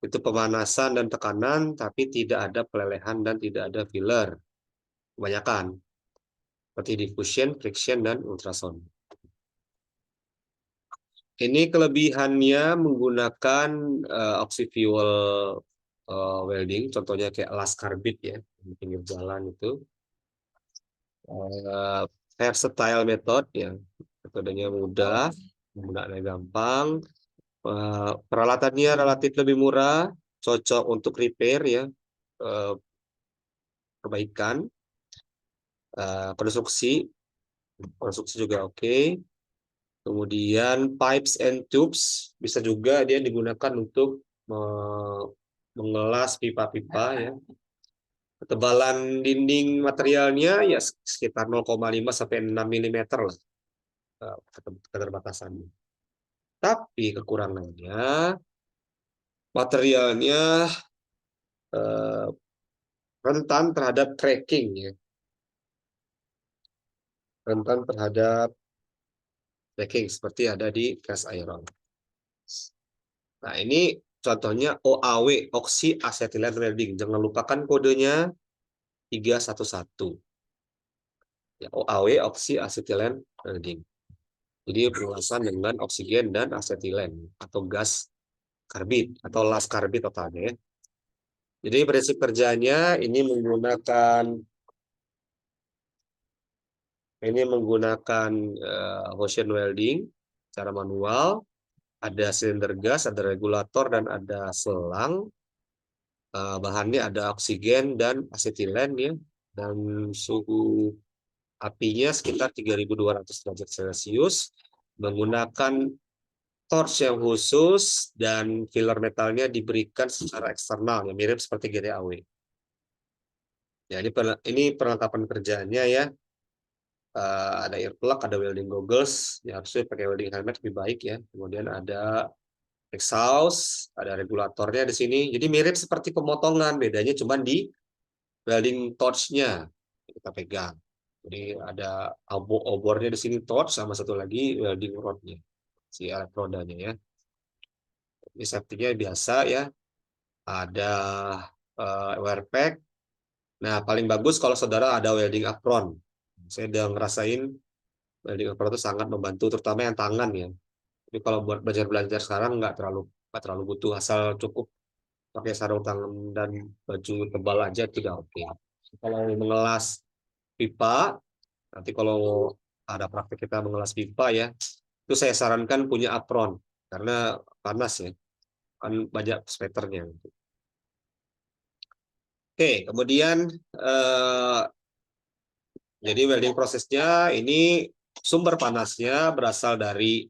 itu pemanasan dan tekanan, tapi tidak ada pelelehan dan tidak ada filler. Kebanyakan. Seperti diffusion, friction, dan ultrasound. Ini kelebihannya menggunakan oxy-fuel welding, contohnya kayak las carbide ya, di pinggir jalan itu. Versatile method ya, metodenya mudah, menggunakannya gampang, peralatannya relatif lebih murah, cocok untuk repair ya, perbaikan, konstruksi juga oke. Kemudian pipes and tubes bisa juga dia digunakan untuk mengelas pipa-pipa ya. Ketebalan dinding materialnya ya sekitar 0,5 sampai 6 mm lah keterbatasannya. Tapi kekurangannya materialnya rentan terhadap cracking ya. Rentan terhadap cracking seperti ada di cast iron. Nah, ini contohnya OAW, oxy acetylene welding. Jangan lupakan kodenya 311. Ya, OAW, oxy acetylene welding. Jadi pengelasan dengan oksigen dan asetilen atau gas karbit atau las karbit totalnya ya. Jadi prinsip kerjanya ini menggunakan motion welding secara manual, ada silinder gas, ada regulator dan ada selang. Bahannya ada oksigen dan asetilen ya, dan suhu apinya sekitar 3200 derajat Celcius, menggunakan torch yang khusus dan filler metalnya diberikan secara eksternal yang mirip seperti GDAW. Ya, ini perlengkapan kerjanya ya. Ada earplug, ada welding goggles, ya harusnya pakai welding helmet lebih baik ya. Kemudian ada exhaust, ada regulatornya di sini. Jadi mirip seperti pemotongan, bedanya cuma di welding torch-nya kita pegang. Jadi ada obornya di sini torch sama satu lagi welding rod-nya, si elektrodanya ya. Ini safety-nya biasa ya. Ada wear pack. Nah, paling bagus kalau saudara ada welding apron. Saya udah ngerasain welding apron itu sangat membantu, terutama yang tangan ya. Tapi kalau buat belajar sekarang nggak terlalu butuh, asal cukup pakai sarung tangan dan baju tebal aja tidak oke. Kalau mengelas pipa, nanti kalau ada praktek kita mengelas pipa ya, itu saya sarankan punya apron karena panas ya, kan banyak spaternya. Oke, kemudian jadi welding prosesnya ini sumber panasnya berasal dari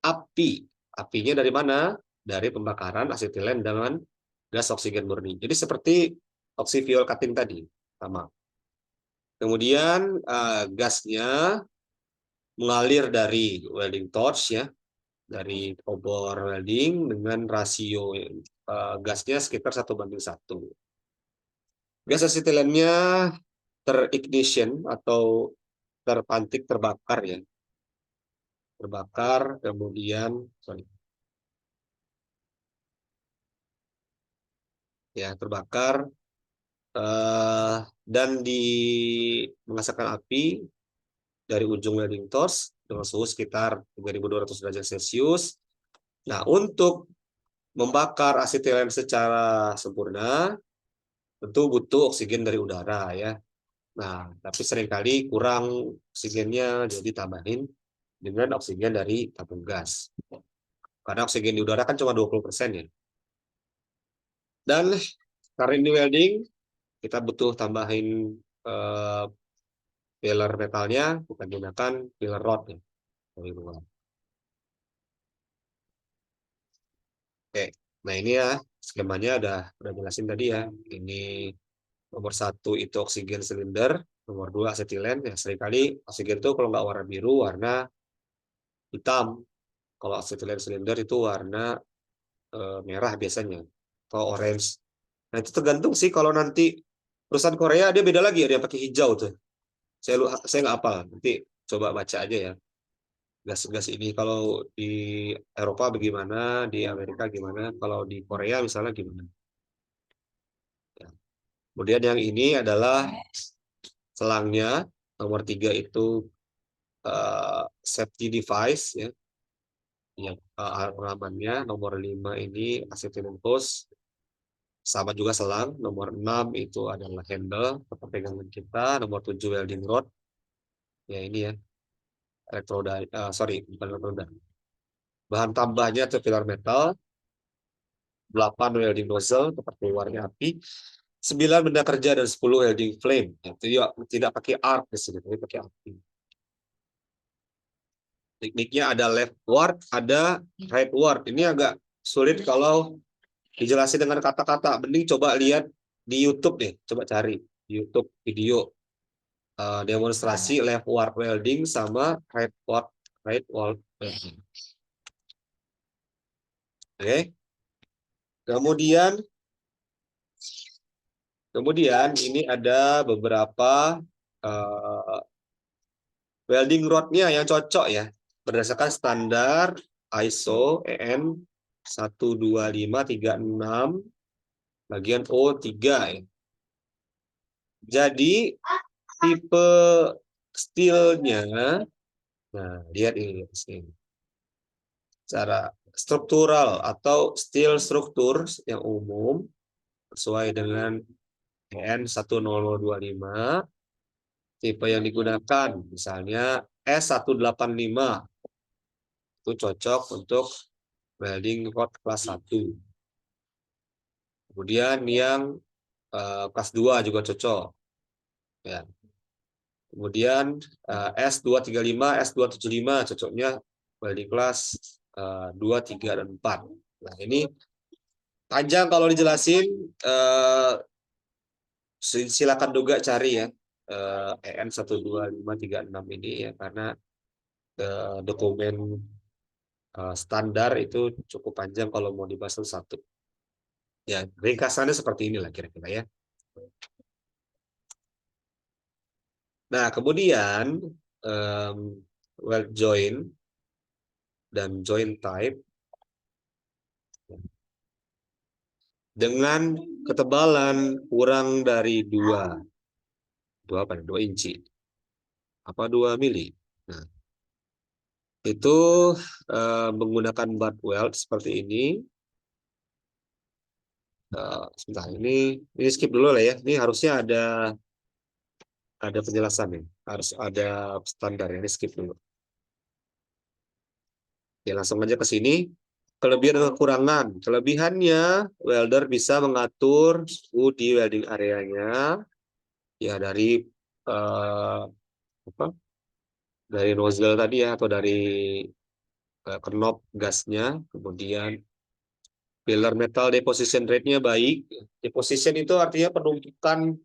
api. Apinya dari mana? Dari pembakaran asetilen dengan gas oksigen murni. Jadi seperti oxy-fuel cutting tadi, sama. Kemudian gasnya mengalir dari welding torch ya, dari obor welding dengan rasio gasnya sekitar 1:1. Gas asetilennya terignition atau terpantik, terbakar ya, terbakar kemudian ya terbakar dan menghasilkan api dari ujung welding torch dengan suhu sekitar 3200 derajat Celcius. Nah, untuk membakar asetilen secara sempurna tentu butuh oksigen dari udara ya. Nah, tapi seringkali kurang oksigennya, jadi tambahin dengan oksigen dari tabung gas. Karena oksigen di udara kan cuma 20% ya. Dan Karena ini welding, kita butuh tambahin filler metalnya, kita gunakan filler rod ya, dari luar. Oke, nah ini ya skemanya udah jelasin tadi ya. Ini nomor 1 itu oksigen silinder, nomor 2 asetilen. Ya seringkali oksigen itu kalau nggak warna biru, warna hitam. Kalau asetilen silinder itu warna merah biasanya atau orange. Nah itu tergantung sih, kalau nanti perusahaan Korea dia beda lagi, ada yang pakai hijau tuh. Saya nggak hafal, nanti coba baca aja ya. Gas-gas ini kalau di Eropa bagaimana, di Amerika gimana, kalau di Korea misalnya gimana. Ya. Kemudian yang ini adalah selangnya, nomor 3 itu safety device ya, yang pengamannya. Nomor 5 ini acetylene hose, sama juga selang. Nomor 6 itu adalah handle tempat pegangan kita. Nomor 7 welding rod, ya ini ya, elektroda, sorry bukan elektroda, bahan tambahnya itu filler metal. 8 welding nozzle tempat keluarnya api. 9 benda kerja dan 10 welding flame. Itu tidak pakai arc di sini, tapi pakai api. Tekniknya ada left ward, ada right ward. Ini agak sulit kalau dijelasin dengan kata-kata. Mending coba lihat di YouTube deh, coba cari di YouTube video demonstrasi left ward welding sama right ward welding. Oke. Kemudian ini ada beberapa welding rodnya yang cocok ya, berdasarkan standar ISO EN 12536 bagian O3 ya. Jadi tipe steelnya, nah lihat ini secara struktural atau steel struktur yang umum sesuai dengan EN 10025. Tipe yang digunakan misalnya S185 itu cocok untuk welding rod kelas 1. Kemudian yang kelas 2 juga cocok ya. Kemudian S235, S275 cocoknya welding kelas 2, 3, dan 4. Nah ini panjang kalau dijelasin, silakan juga cari ya EN 12536 ini ya, karena dokumen standar itu cukup panjang kalau mau dibahas satu. Ya, ringkasannya seperti inilah kira-kira ya. Nah, kemudian weld joint dan joint type dengan ketebalan kurang dari 2 inci apa 2 mili. Nah, itu menggunakan butt weld seperti ini. Sebentar, ini skip dulu lah ya. Ini harusnya ada penjelasan nih, harus ada standar ya. Ini skip dulu. Ya, langsung aja ke sini. Kelebihan dan kekurangan. Kelebihannya, welder bisa mengatur suhu di welding areanya ya dari dari nozzle tadi ya, atau dari knob gasnya. Kemudian filler metal deposition rate-nya baik. Deposition itu artinya penumpukan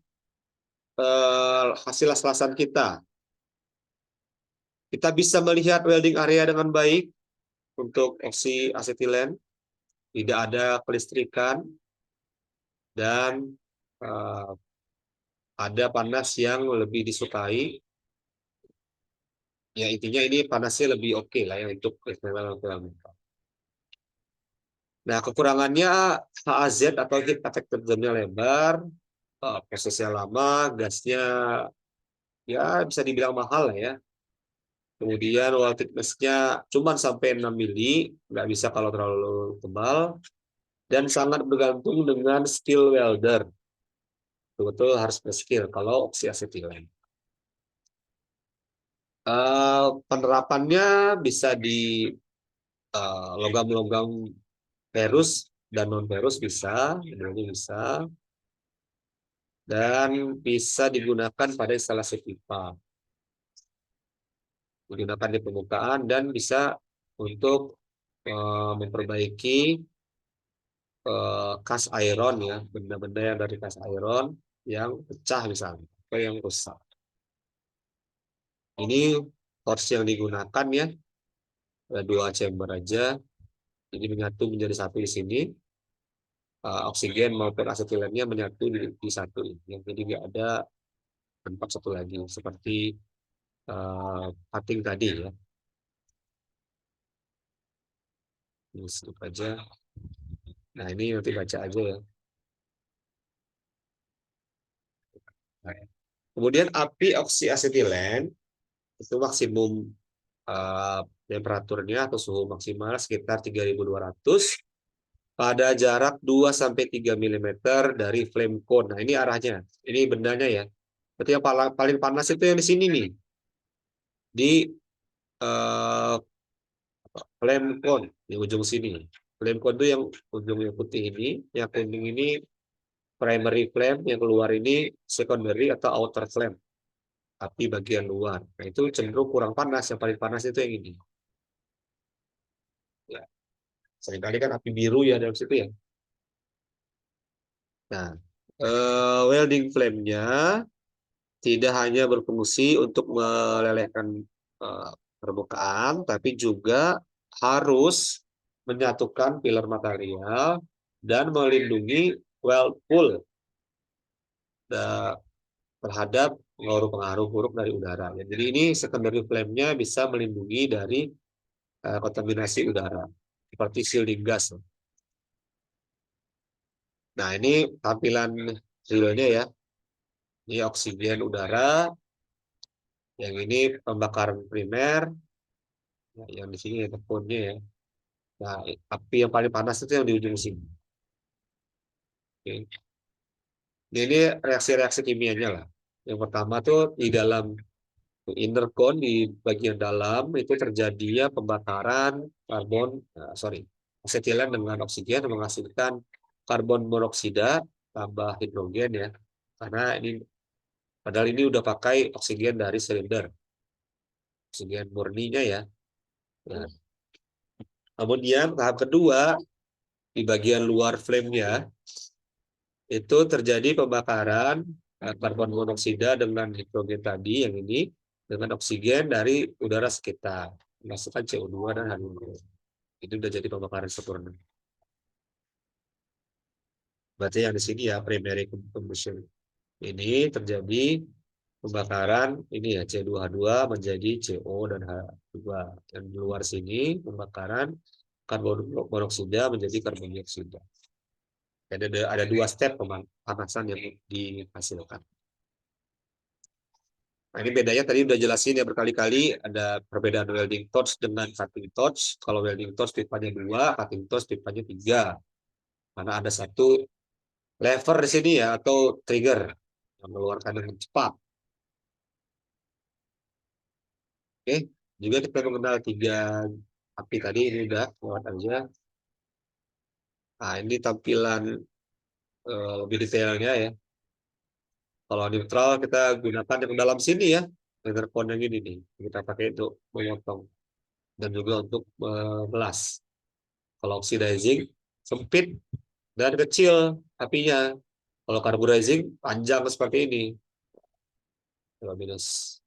hasil las-lasan kita. Kita bisa melihat welding area dengan baik untuk oksi asetilen, tidak ada kelistrikan, dan ada panas yang lebih disukai. Ya intinya ini panasnya lebih oke lah ya untuk filler metal. Nah kekurangannya HAZ atau heat effector zone-nya lebar, prosesnya lama, gasnya ya bisa dibilang mahal lah ya. Kemudian wall thickness-nya cuma sampai 6 mili, nggak bisa kalau terlalu tebal, dan sangat bergantung dengan skill welder. Betul-betul harus berskill kalau oksi asetilen. Penerapannya bisa di logam-logam ferus dan non ferus bisa, ini bisa. dan bisa digunakan pada instalasi pipa. Digunakan di permukaan dan bisa untuk memperbaiki cast iron ya, benda-benda yang dari cast iron yang pecah misalnya atau yang rusak. Ini torch yang digunakan ya, ada 2 chamber aja, ini menyatu menjadi satu di sini. Oksigen maupun asetilennya menyatu di satu ini. Jadi nggak ada tempat satu lagi seperti cutting tadi ya. Ini skip aja. Nah ini nanti baca aja ya. Nah, kemudian api oksiasetilen itu maksimum temperaturnya atau suhu maksimal sekitar 3200 pada jarak 2-3 mm dari flame cone. Nah, ini arahnya. Ini bendanya ya. Berarti yang paling panas itu yang di sini nih. Di eh, flame cone di ujung sini. Flame cone itu yang ujungnya putih ini, yang kuning ini primary flame, yang keluar ini secondary atau outer flame. Api bagian luar. Nah, itu cenderung kurang panas. Yang paling panas itu yang ini. Ya. Seringkali kan api biru ya dalam situ ya. Nah, welding flame-nya tidak hanya berfungsi untuk melelehkan permukaan, tapi juga harus menyatukan pilar material dan melindungi weld pool terhadap pengaruh-pengaruh buruk dari udara. Jadi ini secondary flame-nya bisa melindungi dari kontaminasi udara, seperti shielding gas. Nah, ini tampilan realnya ya. Ini oksigen udara, yang ini pembakaran primer, yang di sini ada cone-nya ya. Nah, api yang paling panas itu yang di ujung sini. Oke. Ini reaksi-reaksi kimianya lah. Yang pertama tuh di dalam inner cone di bagian dalam itu terjadinya pembakaran asetilen dengan oksigen menghasilkan karbon monoksida tambah hidrogen ya. Karena ini padahal ini udah pakai oksigen dari silinder, oksigen murninya ya. Nah, kemudian tahap kedua di bagian luar flame-nya itu terjadi pembakaran karbon monoksida dengan hidrogen tadi yang ini dengan oksigen dari udara sekitar, masukkan CO2 dan H2O. Itu udah jadi pembakaran sempurna. Berarti yang di sini ya primary combustion. Ini terjadi pembakaran ini ya C2H2 menjadi CO dan H2. Dan di luar sini pembakaran karbon monoksida menjadi karbon dioksida. Ada 2 step pemanasan yang dihasilkan. Nah, ini bedanya tadi udah jelasin ya berkali-kali, ada perbedaan welding torch dengan cutting torch. Kalau welding torch pipanya 2, cutting torch pipanya 3. Karena ada satu lever di sini ya, atau trigger yang mengeluarkan dengan cepat. Oke, juga kita mengenal 3 api tadi, ini udah lewat aja. Nah, ini tampilan lebih detailnya ya. Kalau neutral kita gunakan yang dalam sini ya, interpon yang ini nih. Kita pakai untuk memotong dan juga untuk memelas. Kalau oxidizing sempit dan kecil apinya. Kalau carburizing panjang seperti ini. Kalau minus.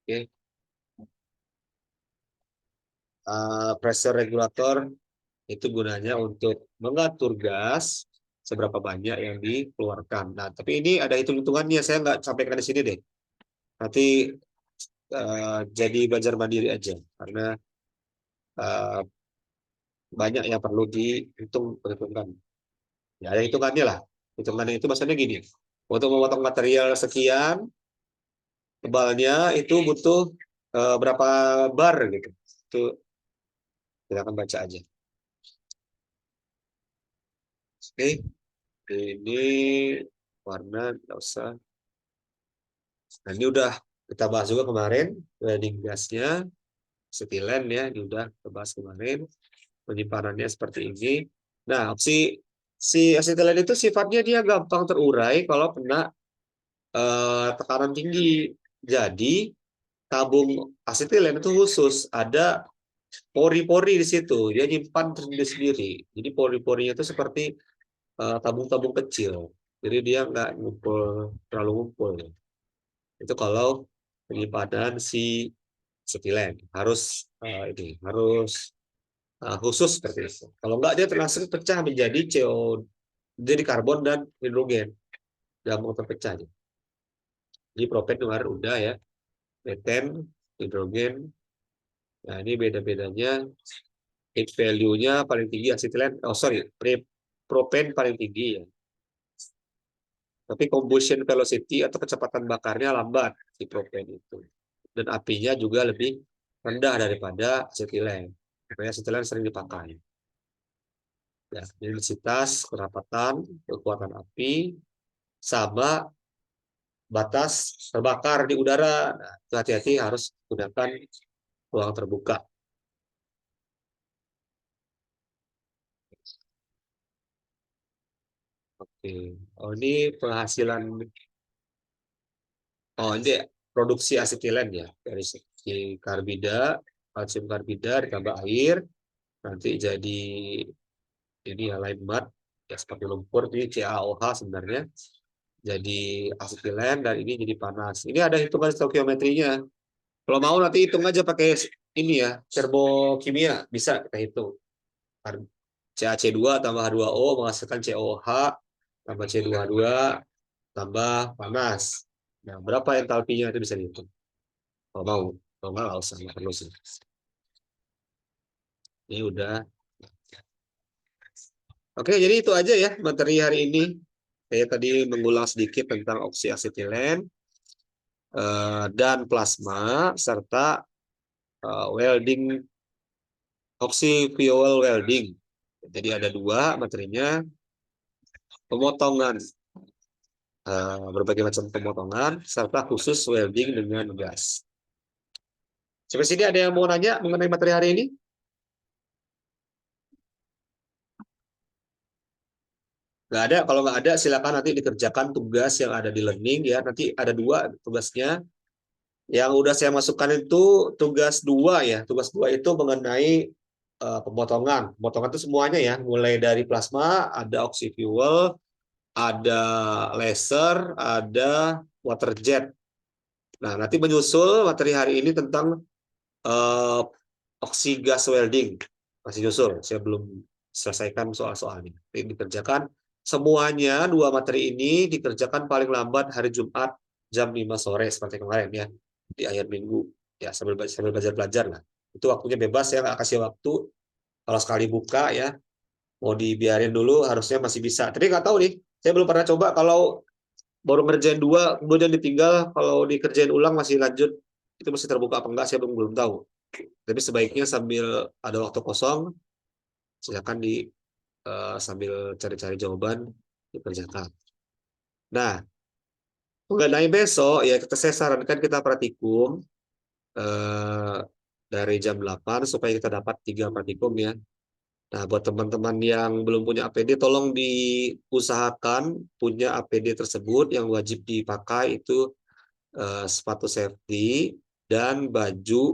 Oke. Pressure regulator itu gunanya untuk mengatur gas seberapa banyak yang dikeluarkan. Nah, tapi ini ada hitung-hitungannya. Saya nggak sampaikan di sini deh. Nanti jadi belajar mandiri aja. Karena uh, banyak yang perlu perhitungkan. Ya, ada hitungannya lah. Hitungannya itu maksudnya gini. Untuk memotong material sekian, tebalnya itu butuh berapa bar gitu. Itu kita akan baca aja. Oke, ini warna nggak usah. Nah, ini udah kita bahas juga kemarin welding gasnya, setilen ya, ini udah kita bahas kemarin. Penyimpanannya seperti ini. Nah, opsi Si asetilen itu sifatnya dia gampang terurai kalau kena tekanan tinggi. Jadi tabung asetilen itu khusus ada pori-pori di situ. Dia nyimpan sendiri. Jadi pori-porinya itu seperti tabung-tabung kecil. Jadi dia nggak ngumpul terlalu ngumpul. Itu kalau penyimpanan si asetilen harus ini harus khusus seperti itu. Kalau nggak dia langsung pecah menjadi CO, jadi karbon dan hidrogen, gampang terpecah. Jadi propen kemarin udah ya, meten, hidrogen. Nah ini beda-bedanya. Heat value-nya paling tinggi asetilen. Oh sorry, propen paling tinggi ya. Tapi combustion velocity atau kecepatan bakarnya lambat si propen itu. Dan apinya juga lebih rendah daripada asetilen. Makanya asetilen sering dipakai. Ya, densitas, kerapatan, kekuatan api, sama batas terbakar di udara. Nah, hati-hati harus gunakan ruang terbuka. Oke. Oh, ini penghasilan. Oh, ini produksi asetilen ya. Dari segi karbida, kalsium karbida ditambah air, nanti jadi ini ya lime mud, ya seperti lumpur, ini CaOH sebenarnya. Jadi asetilen dan ini jadi panas. Ini ada hitungan stoikiometrinya. Kalau mau nanti hitung aja pakai ini ya, termokimia, bisa kita hitung. CaC2 tambah H2O menghasilkan COH tambah C22 tambah panas. Nah, berapa entalpinya itu bisa dihitung. Kalau mau, kalau nggak usah, nggak perlu sih. Ini udah. Oke, jadi itu aja ya materi hari ini. Saya tadi mengulang sedikit tentang oksiasetilen dan plasma serta welding, oxy-fuel welding. Jadi ada dua materinya, pemotongan, berbagai macam pemotongan, serta khusus welding dengan gas. Sampai sini ada yang mau nanya mengenai materi hari ini? Nggak ada. Kalau nggak ada, silakan nanti dikerjakan tugas yang ada di learning ya. Nanti ada dua tugasnya. Yang udah saya masukkan itu tugas dua ya. Tugas dua itu mengenai pemotongan. Pemotongan itu semuanya ya, mulai dari plasma, ada oxy-fuel, ada laser, ada water jet. Nah, nanti menyusul materi hari ini tentang uh, oksigas welding. Masih nyusul, saya belum selesaikan soal-soalnya. Ini dikerjakan semuanya, dua materi ini dikerjakan paling lambat hari Jumat jam 5 sore seperti kemarin ya, di akhir minggu. Ya, sambil belajar-belajar lah. Itu waktunya bebas, saya nggak kasih waktu. Kalau sekali buka ya, mau dibiarin dulu harusnya masih bisa. Tapi nggak tahu nih, saya belum pernah coba kalau baru ngerjain dua, kemudian ditinggal, kalau dikerjain ulang masih lanjut, itu masih terbuka apa enggak, saya belum tahu. Tapi sebaiknya sambil ada waktu kosong, silakan sambil cari-cari jawaban dikerjakan. Nah, mengenai besok ya saya sarankan kita praktikum eh, dari jam 8 supaya kita dapat 3 praktikum ya. Nah, buat teman-teman yang belum punya APD, tolong diusahakan punya APD tersebut. Yang wajib dipakai itu sepatu safety dan baju